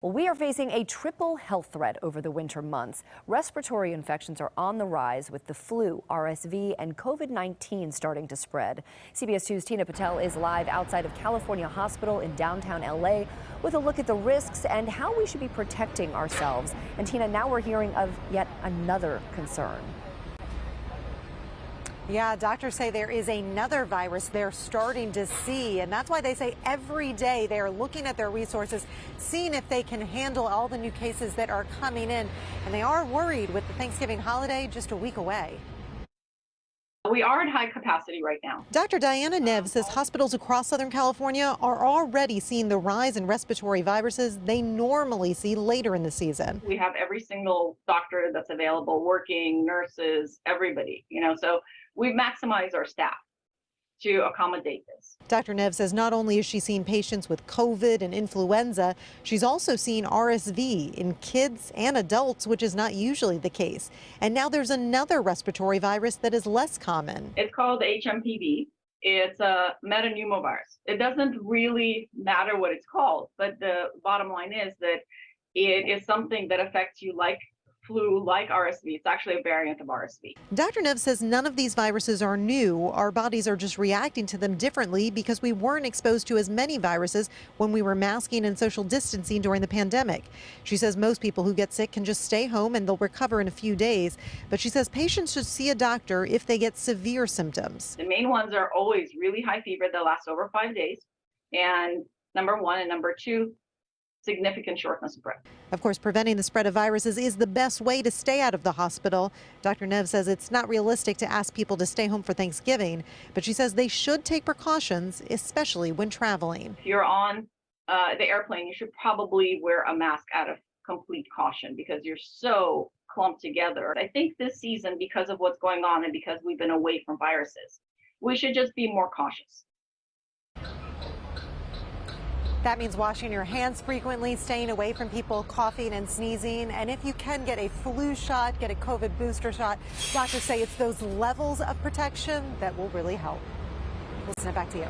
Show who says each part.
Speaker 1: Well, we are facing a triple health threat over the winter months. Respiratory infections are on the rise with the flu, RSV, and COVID-19 starting to spread. CBS 2's Tina Patel is live outside of California Hospital in downtown LA with a look at the risks and how we should be protecting ourselves. And Tina, now we're hearing of yet another concern.
Speaker 2: Yeah, doctors say there is another virus they're starting to see, and that's why they say every day they are looking at their resources, seeing if they can handle all the new cases that are coming in, and they are worried with the Thanksgiving holiday just a week away.
Speaker 3: We are at high capacity right now.
Speaker 2: Dr. Diana Neves says hospitals across Southern California are already seeing the rise in respiratory viruses they normally see later in the season.
Speaker 3: We have every single doctor that's available, working, nurses, everybody, so we maximize our staff to accommodate this.
Speaker 2: Dr. Neves says not only is she seeing patients with COVID and influenza, she's also seeing RSV in kids and adults, which is not usually the case. And now there's another respiratory virus that is less common.
Speaker 3: It's called HMPV. It's a metapneumovirus. It doesn't really matter what it's called, but the bottom line is that it is something that affects you like flu, like RSV. It's actually a variant of RSV.
Speaker 2: Dr. Neves says none of these viruses are new. Our bodies are just reacting to them differently because we weren't exposed to as many viruses when we were masking and social distancing during the pandemic. She says most people who get sick can just stay home and they'll recover in a few days. But she says patients should see a doctor if they get severe symptoms.
Speaker 3: The main ones are always really high fever that lasts over 5 days. And number one, and number two, significant shortness of breath.
Speaker 2: Of course, preventing the spread of viruses is the best way to stay out of the hospital. Dr. Neves says it's not realistic to ask people to stay home for Thanksgiving, but she says they should take precautions, especially when traveling.
Speaker 3: If you're on the airplane, you should probably wear a mask out of complete caution because you're so clumped together. I think this season, because of what's going on and because we've been away from viruses, we should just be more cautious.
Speaker 2: That means washing your hands frequently, staying away from people coughing and sneezing. And if you can get a flu shot, get a COVID booster shot, doctors say it's those levels of protection that will really help. We'll send it back to you.